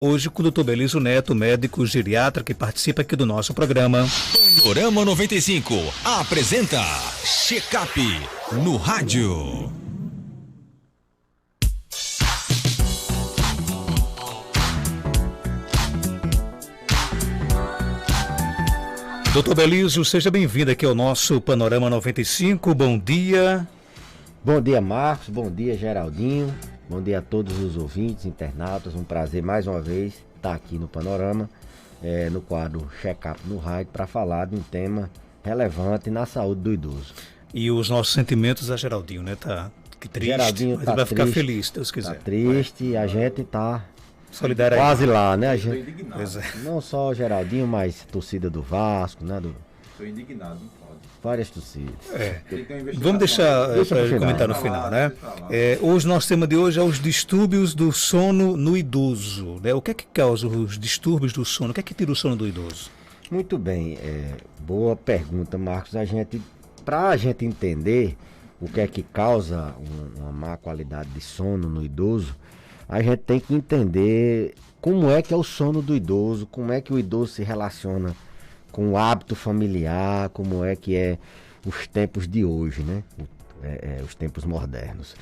Hoje com o Dr. Belísio Neto, médico geriatra que participa aqui do nosso programa. Panorama 95 apresenta Check-up no rádio. Dr. Belísio, seja bem-vindo aqui ao nosso Panorama 95. Bom dia. Bom dia, Marcos. Bom dia, Geraldinho. Bom dia a todos os ouvintes, internautas. Um prazer mais uma vez estar aqui no Panorama, no quadro Check-up no rádio, para falar de um tema relevante na saúde do idoso. E os nossos sentimentos a Geraldinho, né? Tá que triste, Geraldinho mas tá ele vai ficar triste, feliz, se Deus quiser. Tá triste, a gente tá Solidário aí. quase lá, né? A gente, Pois é. não só o Geraldinho, mas torcida do Vasco, né? Estou indignado, não pode. Várias torcidas. Vamos deixar para ele comentar no final, né? Hoje, nosso tema de hoje é os distúrbios do sono no idoso, né? O que é que causa os distúrbios do sono? O que é que tira o sono do idoso? Muito bem, boa pergunta, Marcos. Para a gente entender o que é que causa uma má qualidade de sono no idoso, a gente tem que entender como é que é o sono do idoso, como é que o idoso se relaciona com o hábito familiar, como é que é os tempos de hoje, né? Os tempos modernos.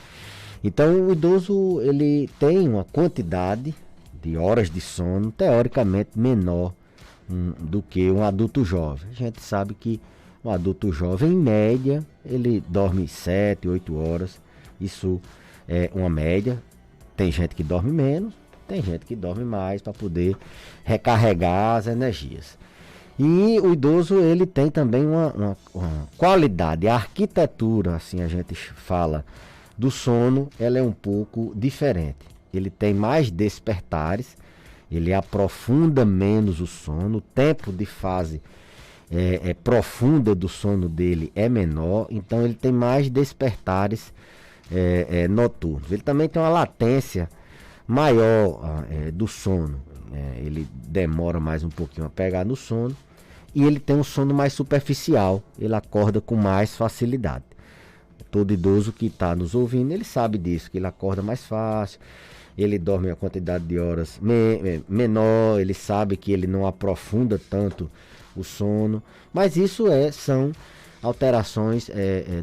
Então, o idoso, ele tem uma quantidade de horas de sono teoricamente menor do que um adulto jovem. A gente sabe que um adulto jovem, em média, ele dorme 7, 8 horas. Isso é uma média. Tem gente que dorme menos, tem gente que dorme mais para poder recarregar as energias. E o idoso, ele tem também uma qualidade, a arquitetura, assim a gente fala, do sono, ela é um pouco diferente. Ele tem mais despertares, ele aprofunda menos o sono, o tempo de fase profunda do sono dele é menor, então ele tem mais despertares noturnos. Ele também tem uma latência maior do sono, ele demora mais um pouquinho a pegar no sono. E ele tem um sono mais superficial, ele acorda com mais facilidade. Todo idoso que está nos ouvindo, ele sabe disso, que ele acorda mais fácil, ele dorme a quantidade de horas menor, ele sabe que ele não aprofunda tanto o sono, mas isso são alterações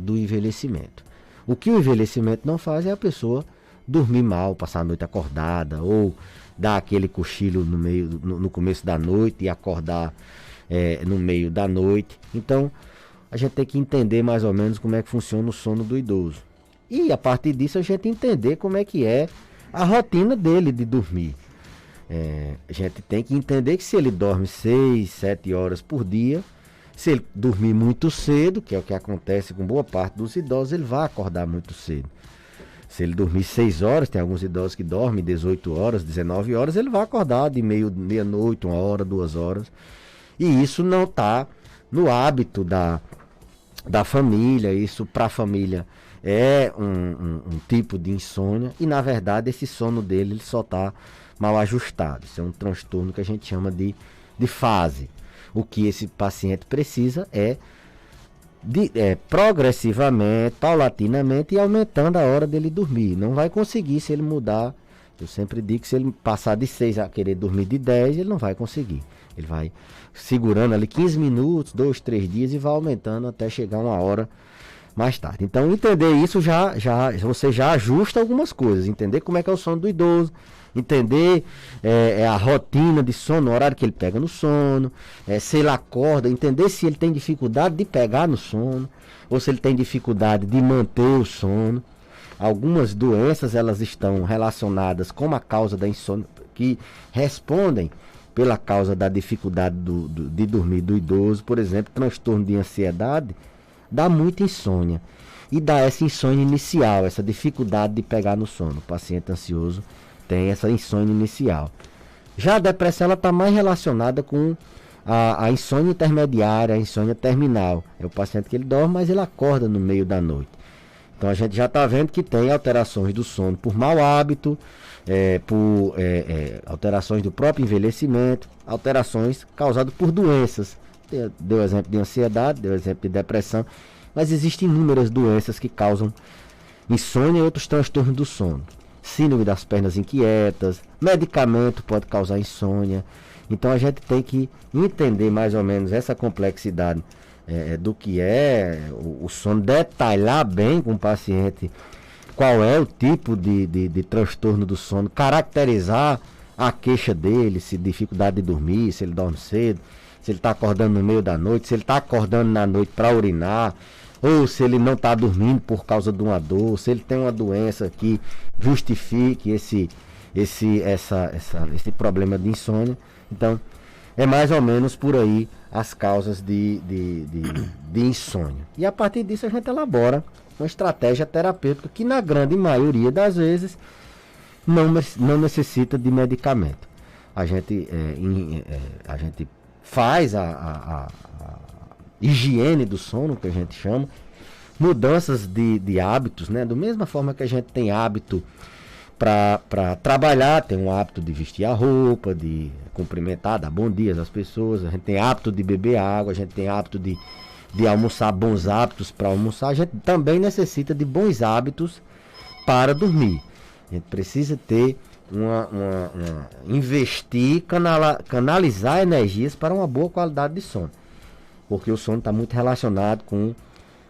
do envelhecimento. O que o envelhecimento não faz é a pessoa dormir mal, passar a noite acordada, ou dar aquele cochilo no começo da noite e acordar no meio da noite. Então a gente tem que entender mais ou menos como é que funciona o sono do idoso, e a partir disso a gente entender como é que é a rotina dele de dormir. A gente tem que entender que se ele dorme 6, 7 horas por dia, se ele dormir muito cedo, que é o que acontece com boa parte dos idosos, ele vai acordar muito cedo. Se ele dormir 6 horas, tem alguns idosos que dormem 18 horas, 19 horas, ele vai acordar de meia-noite, 1 hora, 2 horas. E isso não está no hábito da família, isso para a família é um tipo de insônia, e na verdade esse sono dele ele só está mal ajustado. Isso é um transtorno que a gente chama de fase. O que esse paciente precisa progressivamente, paulatinamente, e aumentando a hora dele dormir. Não vai conseguir se ele mudar. Eu sempre digo que se ele passar de 6 a querer dormir de 10, ele não vai conseguir. Ele vai segurando ali 15 minutos, 2, 3 dias, e vai aumentando até chegar 1 hora mais tarde. Então, entender isso você já ajusta algumas coisas. Entender como é que é o sono do idoso, entender a rotina de sono, o horário que ele pega no sono, se ele acorda, entender se ele tem dificuldade de pegar no sono, ou se ele tem dificuldade de manter o sono. Algumas doenças, elas estão relacionadas com a causa da insônia, que respondem pela causa da dificuldade de dormir do idoso. Por exemplo, transtorno de ansiedade dá muita insônia, e dá essa insônia inicial, essa dificuldade de pegar no sono. O paciente ansioso tem essa insônia inicial. Já a depressão, ela está mais relacionada com a insônia intermediária, a insônia terminal. É o paciente que ele dorme, mas ele acorda no meio da noite. Então a gente já está vendo que tem alterações do sono por mau hábito, por alterações do próprio envelhecimento, alterações causadas por doenças. Deu exemplo de ansiedade, deu exemplo de depressão, mas existem inúmeras doenças que causam insônia e outros transtornos do sono. síndrome das pernas inquietas, medicamento pode causar insônia. Então a gente tem que entender mais ou menos essa complexidade do que é o sono, detalhar bem com o paciente qual é o tipo de transtorno do sono, caracterizar a queixa dele, se dificuldade de dormir, se ele dorme cedo, se ele está acordando no meio da noite, se ele está acordando na noite para urinar, ou se ele não está dormindo por causa de uma dor, se ele tem uma doença que justifique esse problema de insônia. Então, é mais ou menos por aí as causas de insônia. E a partir disso a gente elabora uma estratégia terapêutica que na grande maioria das vezes não necessita de medicamento. A gente faz a higiene do sono, que a gente chama, mudanças de hábitos, né? Da mesma forma que a gente tem hábito para trabalhar, tem um hábito de vestir a roupa, de cumprimentar, dar bom dia às pessoas, a gente tem hábito de beber água, a gente tem hábito de almoçar, bons hábitos para almoçar, a gente também necessita de bons hábitos para dormir. A gente precisa ter investir, canalizar energias para uma boa qualidade de sono, porque o sono está muito relacionado com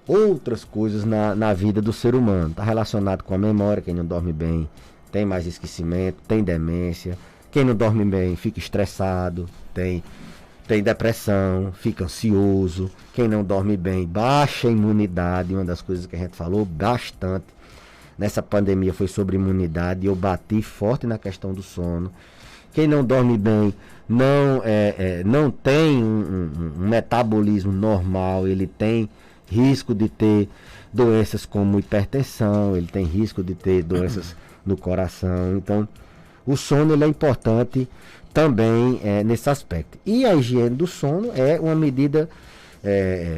outras coisas na vida do ser humano. Está relacionado com a memória. Quem não dorme bem tem mais esquecimento, tem demência. Quem não dorme bem fica estressado, tem depressão, fica ansioso. Quem não dorme bem, baixa imunidade. Uma das coisas que a gente falou bastante nessa pandemia foi sobre imunidade, e eu bati forte na questão do sono. Quem não dorme bem não tem um metabolismo normal, ele tem risco de ter doenças como hipertensão, ele tem risco de ter doenças no coração. Então, o sono ele é importante também nesse aspecto. E a higiene do sono é uma medida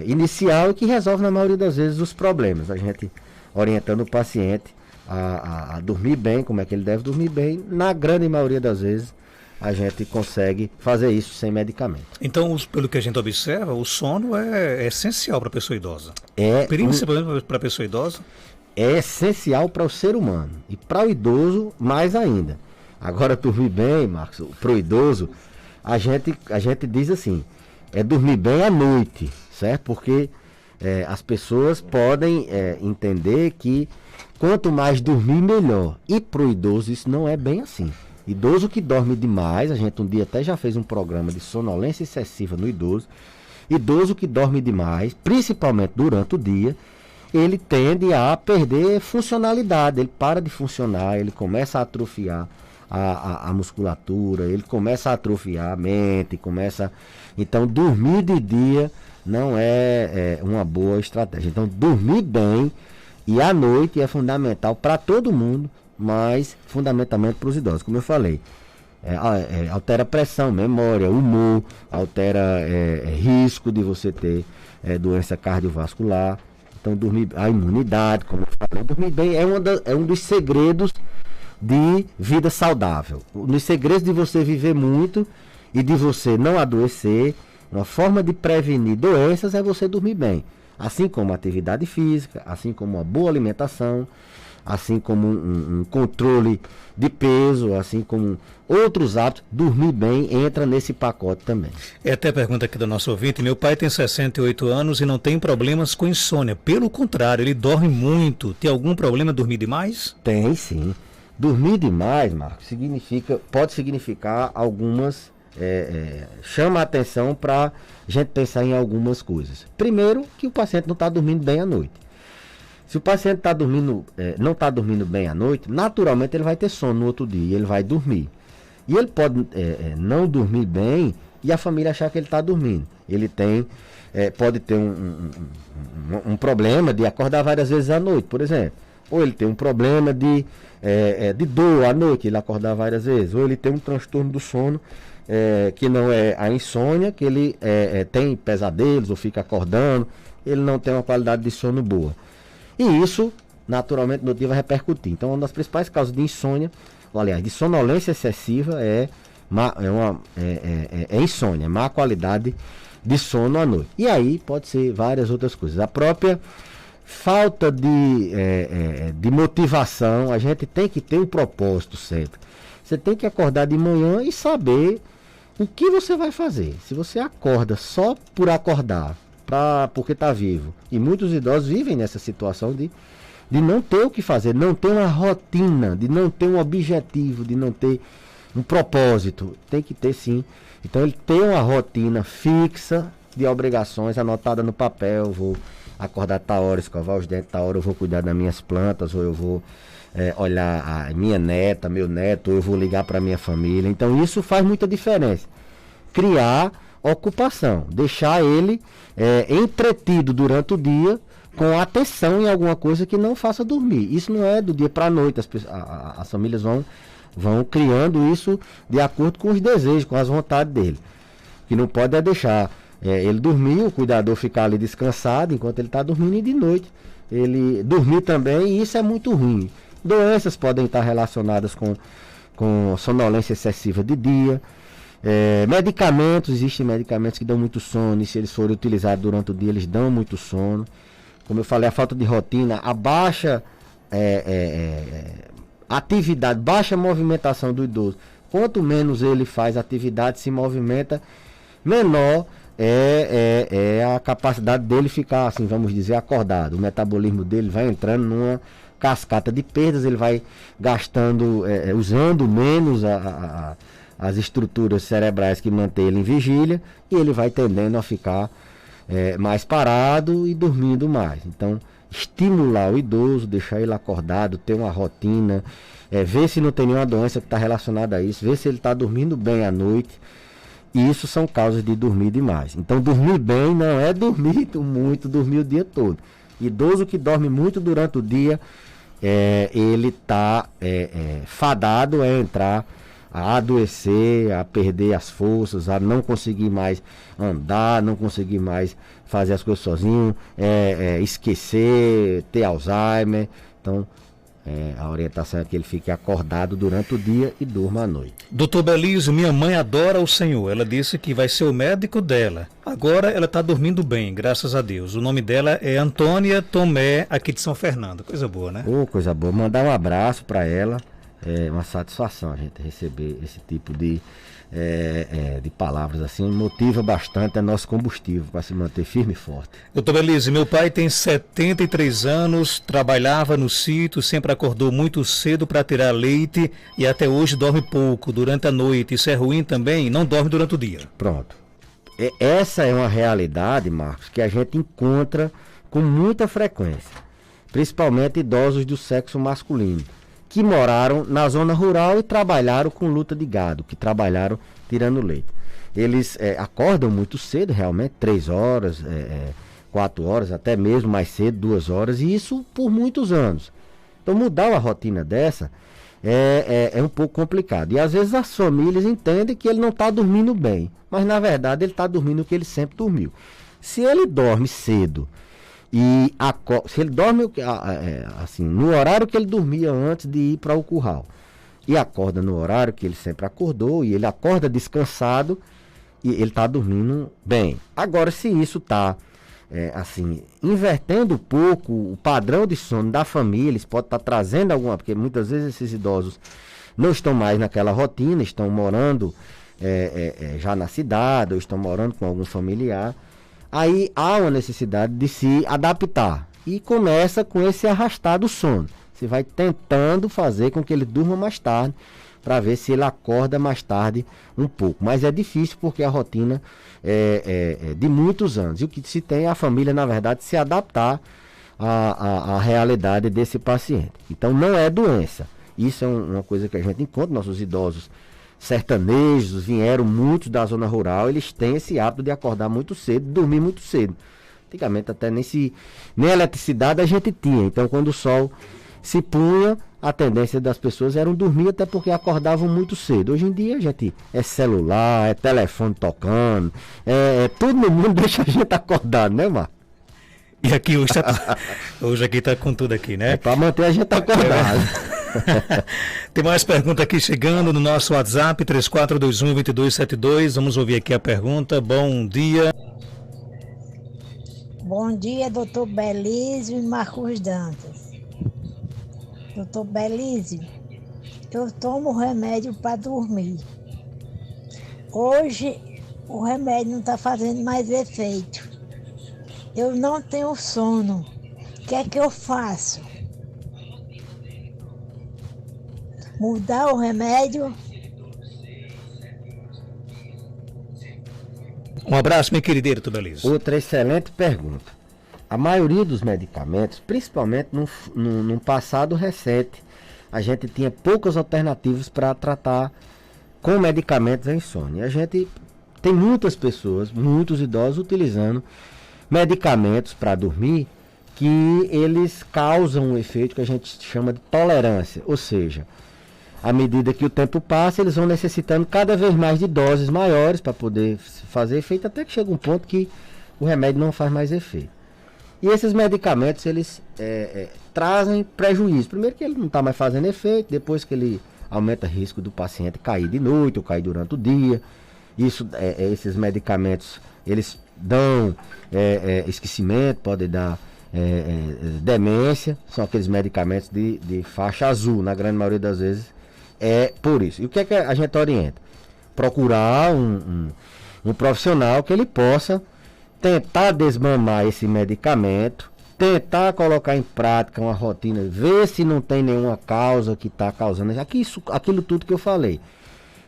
inicial que resolve na maioria das vezes os problemas. A gente orientando o paciente a dormir bem, como é que ele deve dormir bem, na grande maioria das vezes a gente consegue fazer isso sem medicamento. Então, pelo que a gente observa, o sono é essencial para a pessoa idosa. Principalmente para a pessoa idosa. É essencial para o ser humano. E para o idoso, mais ainda. Agora, dormir bem, Marcos, para o idoso, a gente diz assim, dormir bem à noite, certo? Porque as pessoas podem entender que quanto mais dormir, melhor. E para o idoso isso não é bem assim. Idoso que dorme demais, a gente um dia até já fez um programa de sonolência excessiva no idoso. Idoso que dorme demais, principalmente durante o dia, ele tende a perder funcionalidade, ele para de funcionar, ele começa a atrofiar a musculatura, ele começa a atrofiar a mente, Então, dormir de dia não é uma boa estratégia. Então, dormir bem e à noite é fundamental para todo mundo, mas fundamentalmente para os idosos. Como eu falei, altera pressão, memória, humor, altera risco de você ter doença cardiovascular. Então, dormir, a imunidade, como eu falei, dormir bem é um dos segredos de vida saudável. Um dos segredos de você viver muito e de você não adoecer. Uma forma de prevenir doenças é você dormir bem. Assim como atividade física, assim como uma boa alimentação, assim como um controle de peso, assim como outros hábitos, dormir bem entra nesse pacote também. Até pergunta aqui do nosso ouvinte, meu pai tem 68 anos e não tem problemas com insônia, pelo contrário, ele dorme muito. Tem algum problema dormir demais? Tem sim. Dormir demais, Marcos, pode significar algumas... chama a atenção para a gente pensar em algumas coisas. Primeiro, que o paciente não está dormindo bem à noite. Se o paciente não está dormindo bem à noite, naturalmente ele vai ter sono no outro dia, ele vai dormir. E ele pode não dormir bem e a família achar que ele está dormindo. Ele pode ter um problema de acordar várias vezes à noite, por exemplo. Ou ele tem um problema de dor à noite, ele acordar várias vezes. Ou ele tem um transtorno do sono, que não é a insônia, que ele tem pesadelos ou fica acordando, ele não tem uma qualidade de sono boa. E isso, naturalmente, no dia vai repercutir. Então, uma das principais causas de insônia, aliás, de sonolência excessiva é insônia, má qualidade de sono à noite. E aí pode ser várias outras coisas. A própria falta de motivação. A gente tem que ter um propósito sempre. Você tem que acordar de manhã e saber o que você vai fazer. Se você acorda só por acordar, porque está vivo, e muitos idosos vivem nessa situação de não ter o que fazer, não ter uma rotina, de não ter um objetivo, de não ter um propósito. Tem que ter sim. Então ele tem uma rotina fixa de obrigações anotada no papel. Vou acordar tal hora, escovar os dentes, tal hora eu vou cuidar das minhas plantas, ou eu vou olhar a minha neta, meu neto, ou eu vou ligar para a minha família. Então isso faz muita diferença. Criar ocupação, deixar ele entretido durante o dia, com atenção em alguma coisa que não faça dormir. Isso não é do dia para a noite. As famílias vão criando isso de acordo com os desejos, com as vontades dele. Que não pode deixar ele dormir, o cuidador ficar ali descansado enquanto ele está dormindo, e de noite ele dormir também, e isso é muito ruim. Doenças podem estar relacionadas com sonolência excessiva de dia. Medicamentos, existem medicamentos que dão muito sono, e se eles forem utilizados durante o dia, eles dão muito sono. Como eu falei, a falta de rotina, a baixa atividade, baixa movimentação do idoso. Quanto menos ele faz atividade, se movimenta, menor é a capacidade dele ficar, assim, vamos dizer, acordado. O metabolismo dele vai entrando numa cascata de perdas, ele vai gastando, usando menos as estruturas cerebrais que mantêm ele em vigília, e ele vai tendendo a ficar mais parado e dormindo mais. Então, estimular o idoso, deixar ele acordado, ter uma rotina, ver se não tem nenhuma doença que está relacionada a isso, ver se ele está dormindo bem à noite. E isso são causas de dormir demais. Então, dormir bem não é dormir muito, dormir o dia todo. Idoso que dorme muito durante o dia, ele está fadado a entrar, a adoecer, a perder as forças, a não conseguir mais andar, não conseguir mais fazer as coisas sozinho, esquecer, ter Alzheimer. Então, a orientação é que ele fique acordado durante o dia e durma à noite. Doutor Belísio, minha mãe adora o senhor. Ela disse que vai ser o médico dela. Agora ela está dormindo bem, graças a Deus. O nome dela é Antônia Tomé, aqui de São Fernando. Coisa boa, né? Coisa boa. Mandar um abraço para ela. É uma satisfação a gente receber esse tipo de palavras assim, motiva bastante, é nosso combustível para se manter firme e forte. Doutor Belísio, meu pai tem 73 anos, trabalhava no sítio, sempre acordou muito cedo para tirar leite e até hoje dorme pouco durante a noite. Isso é ruim também? Não dorme durante o dia? Pronto. Essa é uma realidade, Marcos, que a gente encontra com muita frequência, principalmente idosos do sexo masculino, que moraram na zona rural e trabalharam com luta de gado, que trabalharam tirando leite. Eles acordam muito cedo, realmente, 3 horas, 4 horas, até mesmo mais cedo, 2 horas, e isso por muitos anos. Então, mudar uma rotina dessa é um pouco complicado. E às vezes as famílias entendem que ele não está dormindo bem, mas na verdade ele está dormindo o que ele sempre dormiu. Se ele dorme cedo, se ele dorme assim, no horário que ele dormia antes de ir para o curral, e acorda no horário que ele sempre acordou, e ele acorda descansado, e ele está dormindo bem. Agora, se isso está assim, invertendo um pouco o padrão de sono da família, isso pode estar trazendo alguma, porque muitas vezes esses idosos não estão mais naquela rotina, estão morando já na cidade, ou estão morando com algum familiar. Aí há uma necessidade de se adaptar, e começa com esse arrastar do sono. Você vai tentando fazer com que ele durma mais tarde, para ver se ele acorda mais tarde um pouco. Mas é difícil, porque a rotina é de muitos anos. E o que se tem é a família, na verdade, se adaptar à realidade desse paciente. Então não é doença. Isso é uma coisa que a gente encontra. Nossos idosos sertanejos vieram muitos da zona rural, eles têm esse hábito de acordar muito cedo, dormir muito cedo. Antigamente até nem eletricidade a gente tinha, então quando o sol se punha, a tendência das pessoas era dormir, até porque acordavam muito cedo. Hoje em dia, gente, é celular, é telefone tocando, tudo no mundo deixa a gente acordado, né, Marcos? E aqui hoje aqui tá com tudo aqui, né? É para manter a gente acordado. Tem mais pergunta aqui chegando no nosso WhatsApp 3421-2272. Vamos ouvir aqui a pergunta. Bom dia. Bom dia, doutor Belísio e Marcos Dantas. Doutor Belísio, eu tomo remédio para dormir. Hoje o remédio não está fazendo mais efeito. Eu não tenho sono. O que é que eu faço? Mudar o remédio? Um abraço, minha querida, doutor Belísio. Outra excelente pergunta. A maioria dos medicamentos, principalmente num passado recente, a gente tinha poucas alternativas para tratar com medicamentos a insônia. A gente tem muitas pessoas, muitos idosos utilizando medicamentos para dormir que eles causam um efeito que a gente chama de tolerância, ou seja, à medida que o tempo passa, eles vão necessitando cada vez mais de doses maiores para poder fazer efeito, até que chega um ponto que o remédio não faz mais efeito. E esses medicamentos, eles trazem prejuízo. Primeiro que ele não está mais fazendo efeito, depois que ele aumenta o risco do paciente cair de noite ou cair durante o dia. Esses medicamentos, eles dão esquecimento, podem dar demência, são aqueles medicamentos de faixa azul, na grande maioria das vezes é por isso. E o que é que a gente orienta? Procurar um profissional que ele possa tentar desmamar esse medicamento, tentar colocar em prática uma rotina, ver se não tem nenhuma causa que está causando aquilo tudo que eu falei.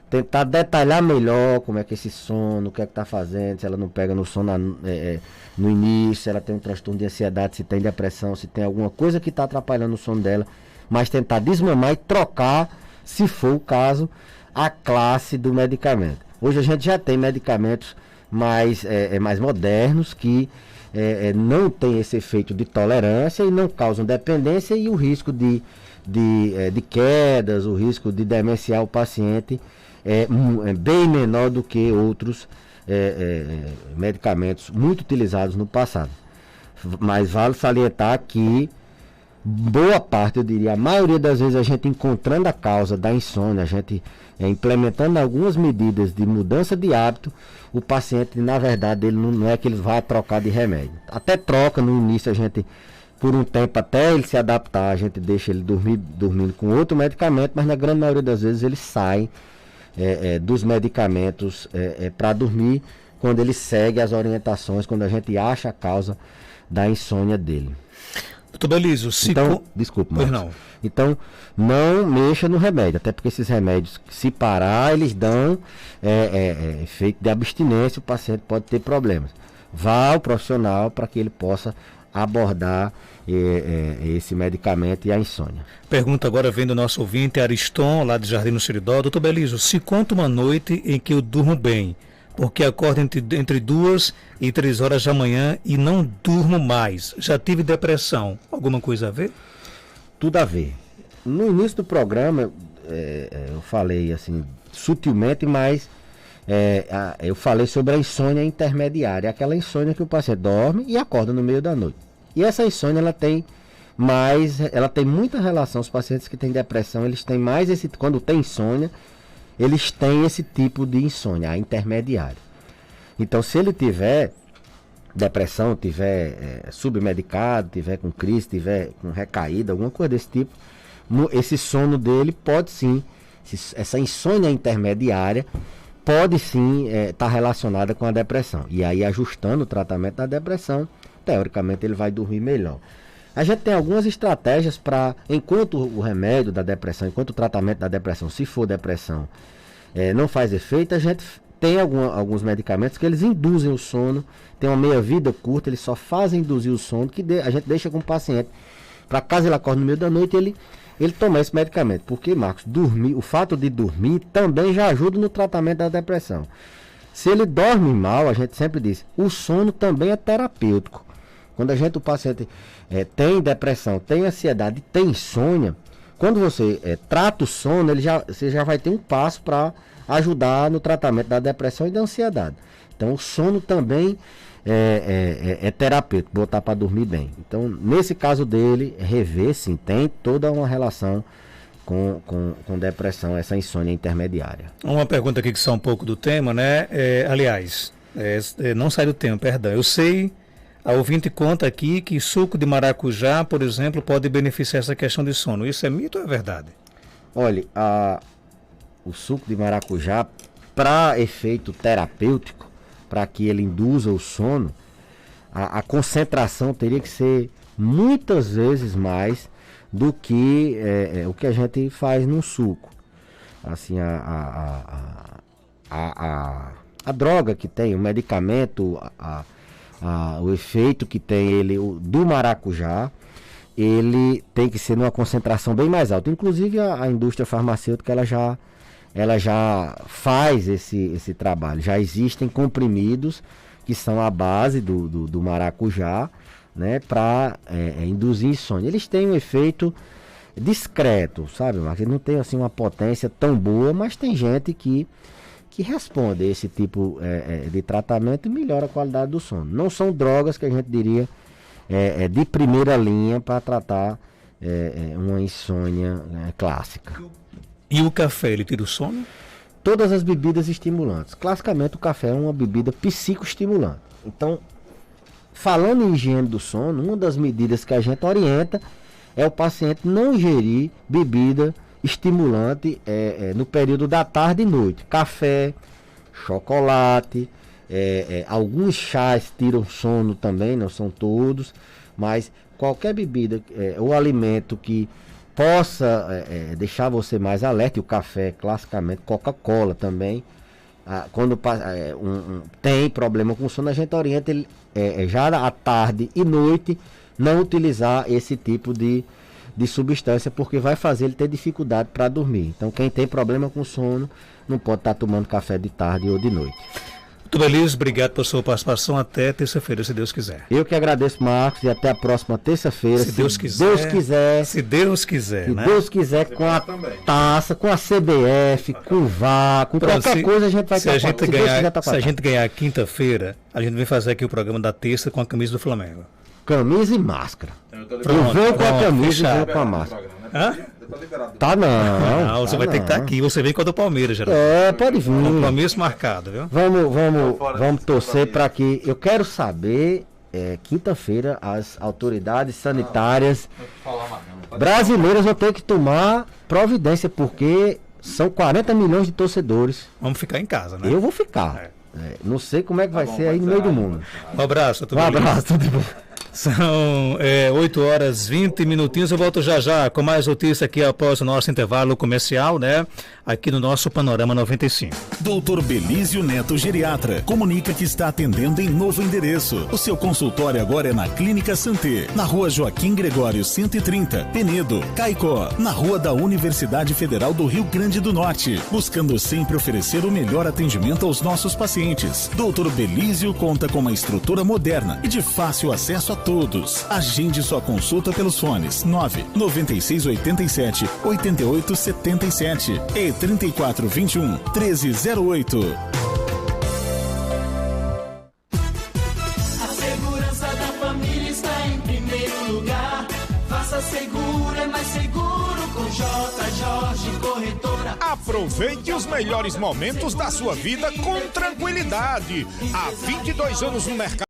Tentar detalhar melhor como é que esse sono, o que é que está fazendo, se ela não pega no sono no início, se ela tem um transtorno de ansiedade, se tem depressão, se tem alguma coisa que está atrapalhando o sono dela, mas tentar desmamar e trocar, se for o caso, a classe do medicamento. Hoje a gente já tem medicamentos mais modernos que não tem esse efeito de tolerância e não causam dependência, e o risco de quedas, o risco de demenciar o paciente é bem menor do que outros medicamentos muito utilizados no passado. Mas vale salientar que boa parte, eu diria, a maioria das vezes a gente encontrando a causa da insônia, a gente implementando algumas medidas de mudança de hábito, o paciente, na verdade, ele não é que ele vai trocar de remédio. Até troca no início, a gente, por um tempo, até ele se adaptar, a gente deixa ele dormindo com outro medicamento, mas na grande maioria das vezes ele sai dos medicamentos para dormir, quando ele segue as orientações, quando a gente acha a causa da insônia dele. Doutor Belísio, desculpa, Marcos. Então, não mexa no remédio, até porque esses remédios, se parar, eles dão efeito de abstinência, o paciente pode ter problemas. Vá ao profissional para que ele possa abordar esse medicamento e a insônia. Pergunta agora vem do nosso ouvinte, Ariston, lá de Jardim no Seridó. Doutor Belísio, se conta uma noite em que eu durmo bem, porque acordo entre 2 e 3 horas da manhã e não durmo mais. Já tive depressão. Alguma coisa a ver? Tudo a ver. No início do programa, eu falei assim, sutilmente, mas eu falei sobre a insônia intermediária, aquela insônia que o paciente dorme e acorda no meio da noite. E essa insônia, ela tem muita relação. Os pacientes que têm depressão, eles têm mais quando tem insônia, eles têm esse tipo de insônia, a intermediária. Então, se ele tiver depressão, tiver submedicado, tiver com crise, tiver com recaída, alguma coisa desse tipo, esse sono dele pode sim, essa insônia intermediária pode sim estar relacionada com a depressão. E aí, ajustando o tratamento da depressão, teoricamente ele vai dormir melhor. A gente tem algumas estratégias para, enquanto o remédio da depressão, enquanto o tratamento da depressão, se for depressão, não faz efeito, a gente tem alguns medicamentos que eles induzem o sono, tem uma meia-vida curta, eles só fazem induzir o sono, que a gente deixa com o paciente, para caso ele acorde no meio da noite, ele tomar esse medicamento. Porque, Marcos, o fato de dormir também já ajuda no tratamento da depressão. Se ele dorme mal, a gente sempre diz, o sono também é terapêutico. Quando o paciente tem depressão, tem ansiedade, tem insônia, quando você trata o sono, você já vai ter um passo para ajudar no tratamento da depressão e da ansiedade. Então, o sono também é terapêutico, botar para dormir bem. Então, nesse caso dele, rever, sim, tem toda uma relação com depressão, essa insônia intermediária. Uma pergunta aqui que sai um pouco do tema, né? Aliás, não sai do tema, perdão. Eu sei A ouvinte conta aqui que suco de maracujá, por exemplo, pode beneficiar essa questão de sono. Isso é mito ou é verdade? Olha, o suco de maracujá, para efeito terapêutico, para que ele induza o sono, a concentração teria que ser muitas vezes mais do que o que a gente faz no suco. Assim, a droga que tem, o medicamento, o efeito que tem ele do maracujá, ele tem que ser numa concentração bem mais alta. Inclusive a indústria farmacêutica ela já faz esse trabalho. Já existem comprimidos que são a base do maracujá, né, para induzir insônia. Eles têm um efeito discreto, sabe, Marcos? Ele não tem assim uma potência tão boa, mas tem gente que responde a esse tipo de tratamento e melhora a qualidade do sono. Não são drogas que a gente diria de primeira linha para tratar uma insônia clássica. E o café, ele tira o sono? Todas as bebidas estimulantes. Classicamente o café é uma bebida psicoestimulante. Então, falando em higiene do sono, uma das medidas que a gente orienta é o paciente não ingerir bebida estimulante no período da tarde e noite. Café, chocolate, alguns chás tiram sono também, não são todos, mas qualquer bebida ou alimento que possa deixar você mais alerta, e o café classicamente, Coca-Cola também, quando tem problema com sono, a gente orienta ele já à tarde e noite não utilizar esse tipo de substância, porque vai fazer ele ter dificuldade para dormir. Então quem tem problema com sono não pode estar tomando café de tarde ou de noite. Muito beleza, obrigado pela sua participação. Até terça-feira, se Deus quiser. Eu que agradeço, Marcos, e até a próxima terça-feira. Se Deus quiser. Se Deus quiser, né? Se Deus quiser, com a taça, com a CBF, com o VAR, com qualquer coisa a gente vai se a gente ganhar quinta-feira, a gente vem fazer aqui o programa da terça com a camisa do Flamengo. Camisa e máscara. Eu venho com a camisa e venho com a máscara. Hã? Tá não. Você vai ter que estar aqui. Você vem com a do Palmeiras, Geraldo. Pode vir. Compromisso marcado, viu? Vamos torcer para que. Eu quero saber, quinta-feira, as autoridades sanitárias brasileiras vão ter que tomar providência, porque são 40 milhões de torcedores. Vamos ficar em casa, né? Eu vou ficar. Não sei como é que vai ser aí no meio do mundo. Um abraço, tudo bom? São 8 horas 20 minutinhos. Eu volto já com mais notícia aqui após o nosso intervalo comercial, né? Aqui no nosso Panorama 95. Dr. Belísio Neto Geriatra comunica que está atendendo em novo endereço. O seu consultório agora é na Clínica Santé, na Rua Joaquim Gregório 130, Penedo, Caicó, na Rua da Universidade Federal do Rio Grande do Norte, buscando sempre oferecer o melhor atendimento aos nossos pacientes. Dr. Belísio conta com uma estrutura moderna e de fácil acesso a todos. Agende sua consulta pelos fones 99687 8877 e 3421 1308. A segurança da família está em primeiro lugar. Faça seguro, é mais seguro com J. Jorge Corretora. Aproveite os melhores momentos da sua vida com tranquilidade. Há 22 anos no mercado.